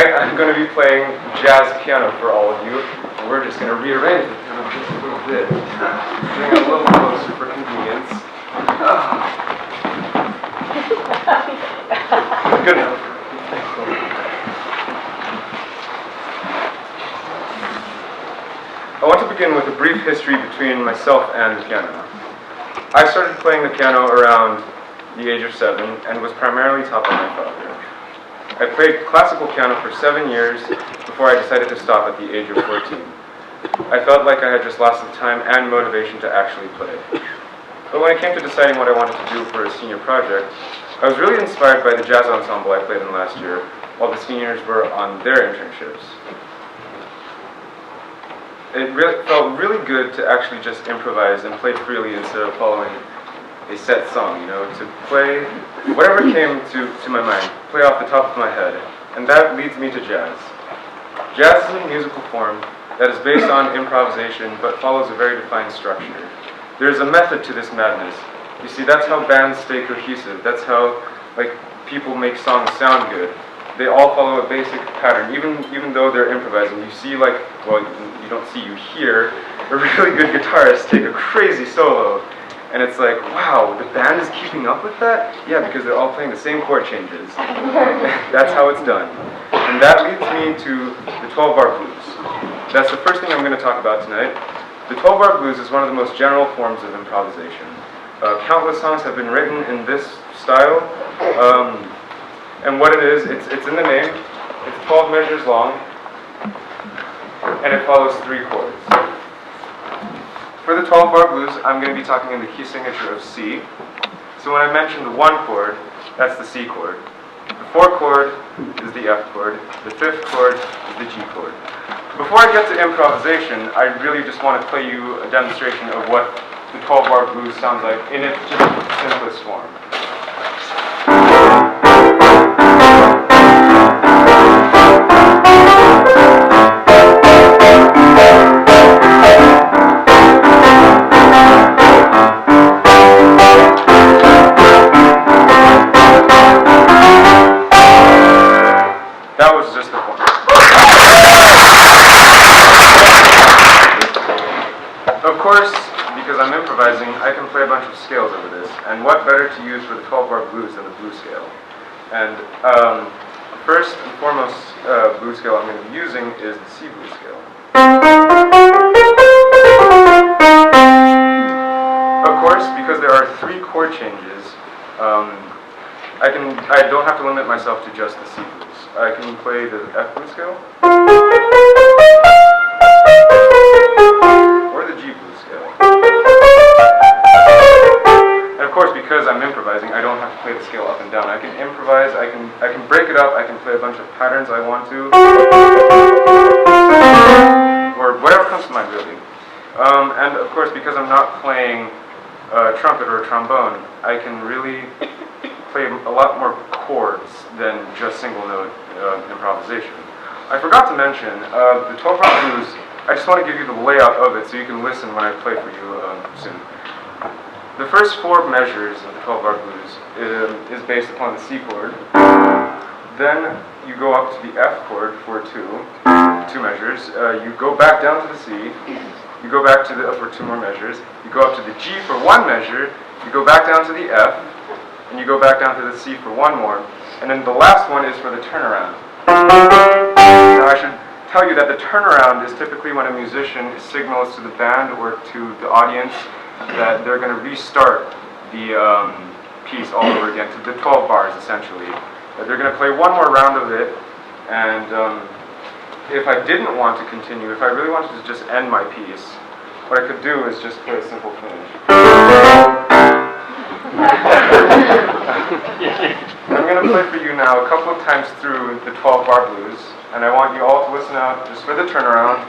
Tonight I'm going to be playing jazz piano for all of you, and we're just going to rearrange the piano just a little bit. Bring it a little closer for convenience. Good enough. I want to begin with a brief history between myself and the piano. I started playing the piano around the age of 7 and was primarily taught by my father. I played classical piano for 7 years before I decided to stop at the age of 14. I felt like I had just lost the time and motivation to actually play. But when it came to deciding what I wanted to do for a senior project, I was really inspired by the jazz ensemble I played in last year while the seniors were on their internships. It felt really good to actually just improvise and play freely instead of following a set song, to play whatever came to my mind, play off the top of my head. And that leads me to jazz. Jazz is a musical form that is based on improvisation but follows a very defined structure. There is a method to this madness. You see, that's how bands stay cohesive. That's how people make songs sound good. They all follow a basic pattern, even though they're improvising. You see, you hear a really good guitarist take a crazy solo, and it's like, wow, the band is keeping up with that? Yeah, because they're all playing the same chord changes. That's how it's done. And that leads me to the 12-bar blues. That's the first thing I'm going to talk about tonight. The 12-bar blues is one of the most general forms of improvisation. Countless songs have been written in this style. And what it is, it's in the name. It's 12 measures long, and it follows 3 chords. For the 12-bar blues, I'm going to be talking in the key signature of C. So when I mention the 1 chord, that's the C chord. The 4th chord is the F chord. The 5th chord is the G chord. Before I get to improvisation, I really just want to play you a demonstration of what the 12-bar blues sounds like in its simplest form. That was just the form. Of course, because I'm improvising, I can play a bunch of scales over this, and what better to use for the 12-bar blues than the blues scale? And first and foremost blues scale I'm going to be using is the C blues scale. Of course, because there are 3 chord changes, I don't have to limit myself to just the C blues. I can play the F blues scale, or the G blues scale. And of course, because I'm improvising, I don't have to play the scale up and down. I can improvise, I can break it up, I can play a bunch of patterns I want to, or whatever comes to mind, really. And of course, because I'm not playing a trumpet or a trombone, I can really play a lot more chords than just single note improvisation. I forgot to mention, the 12-bar blues, I just want to give you the layout of it so you can listen when I play for you soon. The first 4 measures of the 12-bar blues is based upon the C chord. Then you go up to the F chord for 2 measures. You go back down to the C. You go back to the for 2 more measures. You go up to the G for 1 measure. You go back down to the F. And you go back down to the C for 1 more. And then the last one is for the turnaround. Now I should tell you that the turnaround is typically when a musician signals to the band or to the audience that they're going to restart the piece all over again, to the 12 bars essentially. That they're going to play 1 more round of it, and if I didn't want to continue, if I really wanted to just end my piece, what I could do is just play a simple finish. I'm going to play for you now a couple of times through the 12-bar blues, and I want you all to listen out just for the turnaround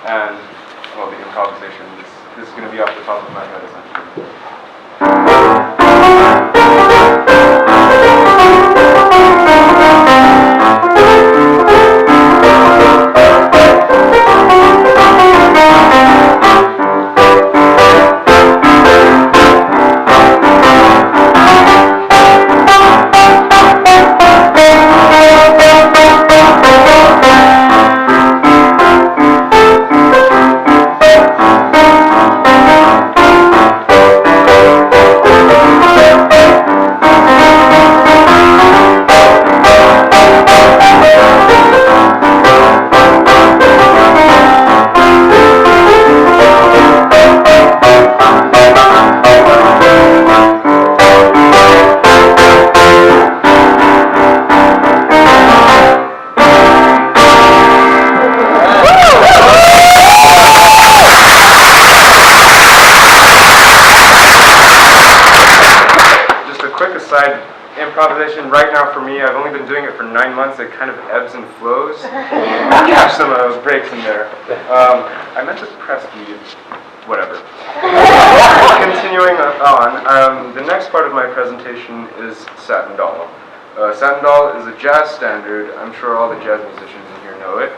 and, well, the improvisation. This is going to be off the top of my head, essentially. improvisation right now for me, I've only been doing it for 9 months. It kind of ebbs and flows. I catch some breaks in there. I meant to press the whatever. Continuing on, the next part of my presentation is Satin Doll. Satin Doll is a jazz standard. I'm sure all the jazz musicians in here know it.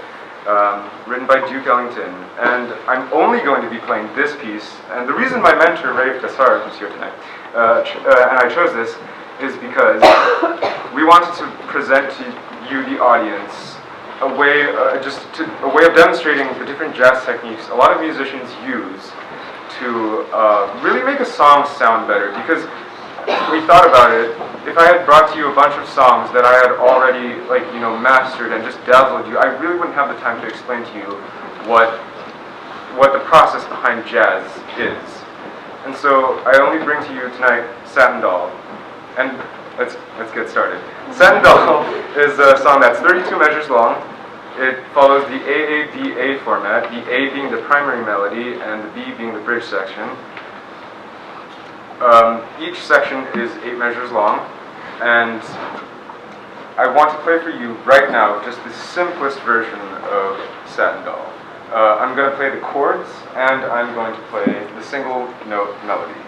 Written by Duke Ellington, and I'm only going to be playing this piece, and the reason my mentor, Rafe Tassar, who's here tonight, and I chose this, is because we wanted to present to you, the audience, a way of demonstrating the different jazz techniques a lot of musicians use to really make a song sound better, because we thought about it. If I had brought to you a bunch of songs that I had already, mastered and just dazzled you, I really wouldn't have the time to explain to you what the process behind jazz is. And so I only bring to you tonight Satin Doll. And let's get started. Satin Doll is a song that's 32 measures long. It follows the AABA format, the A being the primary melody and the B being the bridge section. Each section is 8 measures long, and I want to play for you right now just the simplest version of Satin Doll. I'm going to play the chords, and I'm going to play the single note melody.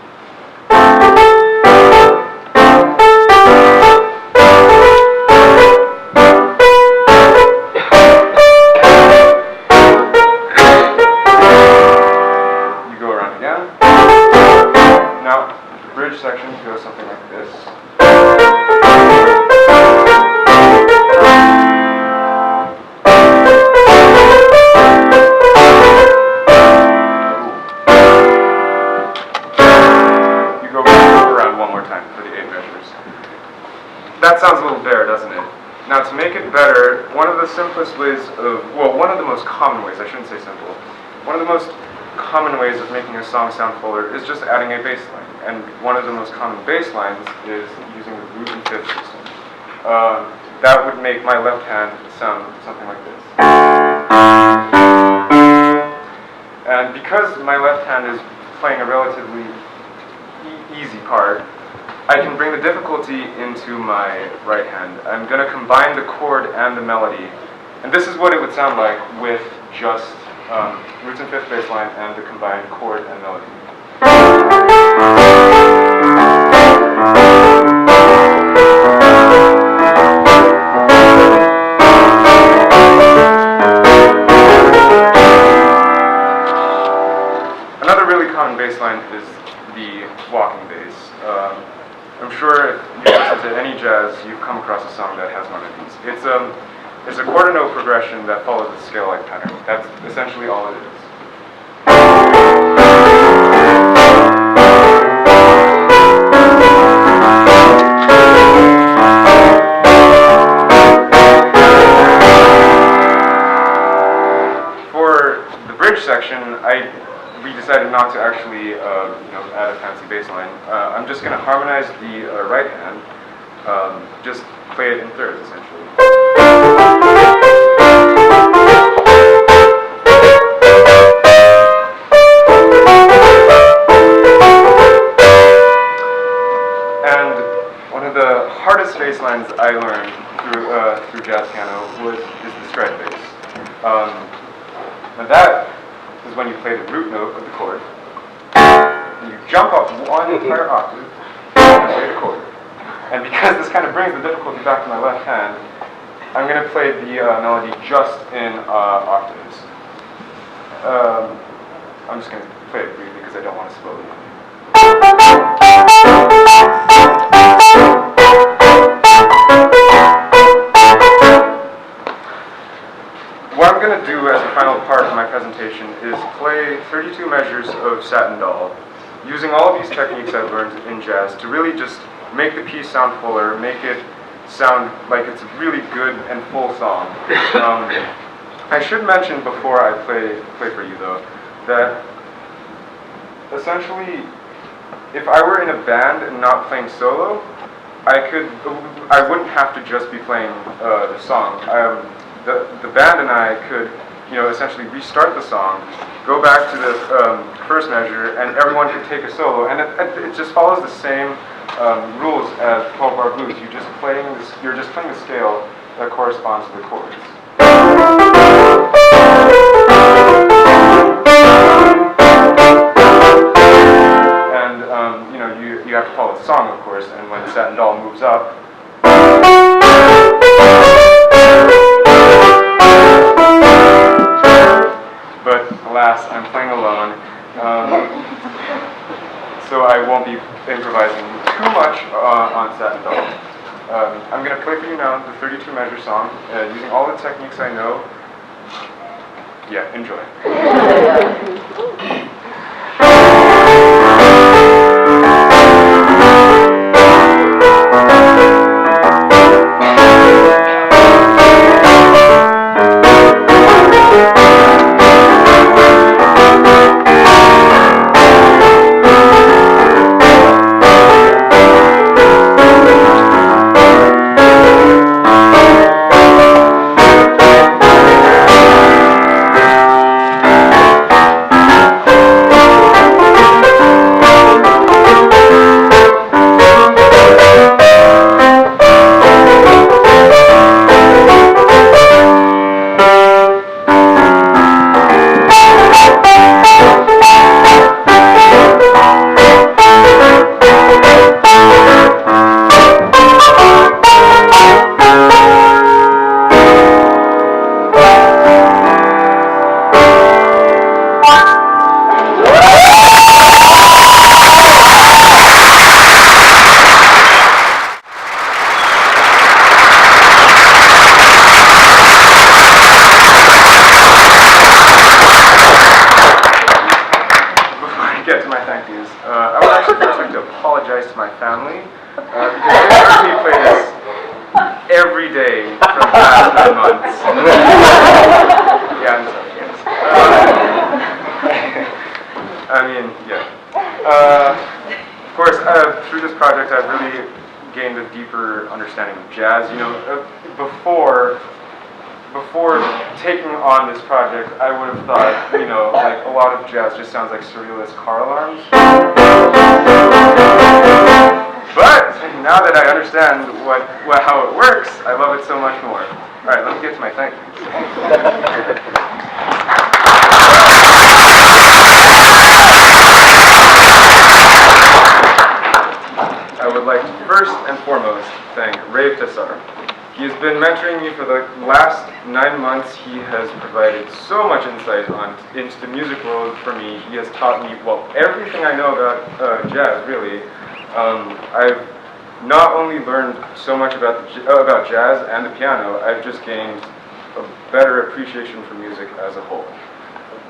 You go around again. Now, the bridge section goes something like this. You go around one more time for the 8 measures. That sounds a little bare, doesn't it? Now, to make it better, one of the simplest ways one of the most common ways, I shouldn't say simple, one of the most common ways of making a song sound fuller is just adding a bass line. And one of the most common bass lines is using the root and fifth system. That would make my left hand sound something like this. And because my left hand is playing a relatively easy part, I can bring the difficulty into my right hand. I'm going to combine the chord and the melody. And this is what it would sound like with just roots and fifth bass line and the combined chord and melody. Another really common bass line is the walking bass. I'm sure if you listen to any jazz, you've come across a song that has one of these. It's a quarter note progression that follows a scale-like pattern. That's essentially all it is. For the bridge section, we decided not to actually add a fancy bass line. I'm just going to harmonize the right hand, just play it in thirds essentially. And one of the hardest bass lines I learned through jazz piano is the stride bass. Now that is when you play the root note of the chord, and you jump up one entire octave and play the chord. And because this kind of brings the difficulty back to my left hand, I'm going to play the melody just in octaves. I'm just going to play it briefly because I don't want to spoil it. What I'm going to do as the final part of my presentation is play 32 measures of Satin Doll, using all of these techniques I've learned in jazz to really just make the piece sound fuller, make it sound like it's a really good and full song. I should mention before I play for you though, that essentially, if I were in a band and not playing solo, I wouldn't have to just be playing the song. The band and I could essentially restart the song, go back to the first measure, and everyone could take a solo. And it just follows the same rules as 12-bar blues. You're just playing the scale that corresponds to the chords. And you have to follow the song, of course. And when Satin Doll moves up, but alas, I'm playing alone, so I won't be improvising too much on Satin Doll. I'm going to play for you now the 32 measure song, using all the techniques I know. Yeah, enjoy. I would actually first like to apologize to my family because they heard me play this every day for the past 9 months. Yeah, I'm sorry, yes. Of course, through this project, I've really gained a deeper understanding of jazz. Before taking on this project, I would have thought, like a lot of jazz just sounds like surrealist car alarms. But now that I understand how it works, I love it so much more. All right, let me get to my thank yous. I would like to first and foremost thank Rave Tassar. He has been mentoring me for the last 9 months. He has provided so much insight into the music world for me. He has taught me, everything I know about jazz, really. I've not only learned so much about jazz and the piano, I've just gained a better appreciation for music as a whole.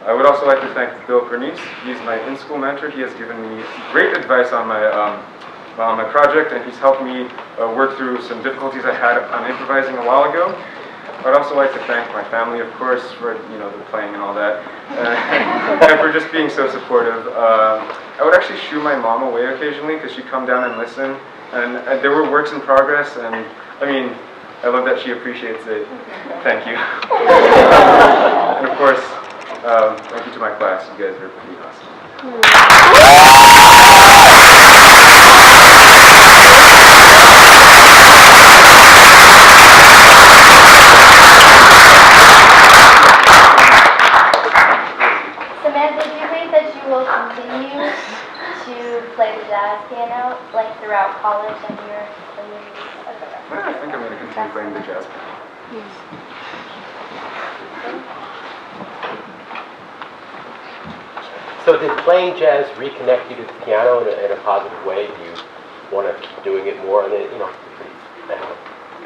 I would also like to thank Bill Pernice. He's my in-school mentor. He has given me great advice on my project, and he's helped me work through some difficulties I had on improvising a while ago. I'd also like to thank my family, of course, for the playing and all that, and for just being so supportive. I would actually shoo my mom away occasionally because she'd come down and listen, and there were works in progress, and I love that she appreciates it. Thank you. And of course, thank you to my class. You guys are pretty awesome. Piano, like throughout college and your I think I'm going to continue playing the jazz piano. Yes. So did playing jazz reconnect you to the piano in a positive way? Do you want to keep doing it more? And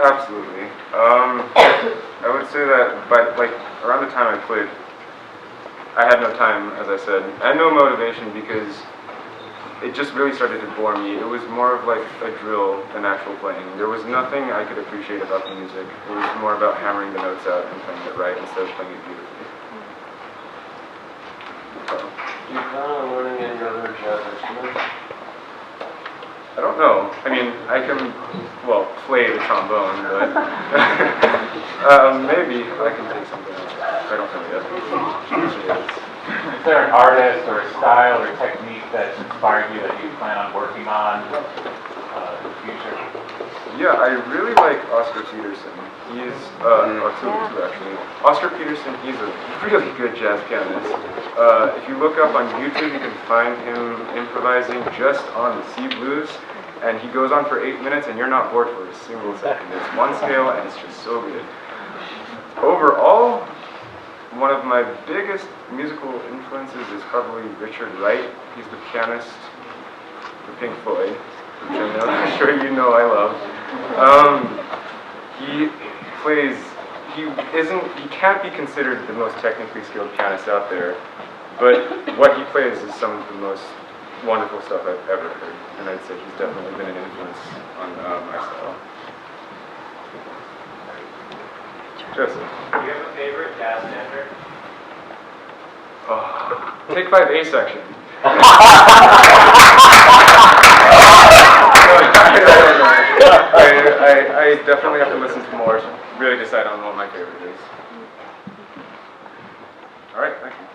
Absolutely. I would say that around the time I played, I had no time, as I said, and no motivation because it just really started to bore me. It was more of like a drill than actual playing. There was nothing I could appreciate about the music. It was more about hammering the notes out and playing it right instead of playing it beautifully. Do you plan on learning any other jazz instruments? I don't know. I can, play the trombone, but maybe I can take something else. I don't know yet. Usually it is. Is there an artist or a style or technique that's inspired you that you plan on working on in the future? Yeah, I really like Oscar Peterson. He's, two actually. Oscar Peterson, he's a really good jazz pianist. If you look up on YouTube, you can find him improvising just on the C blues, and he goes on for 8 minutes, and you're not bored for a single second. It's one scale, and it's just so good. Overall, one of my biggest musical influences is probably Richard Wright. He's the pianist for Pink Floyd, which I'm sure you know I love. He plays, he can't be considered the most technically skilled pianist out there, but what he plays is some of the most wonderful stuff I've ever heard, and I'd say he's definitely been an influence on my style. Joseph. Do you have a favorite jazz standard? Oh, take 5A section. I definitely have to listen to more to really decide on what my favorite is. All right, thank you.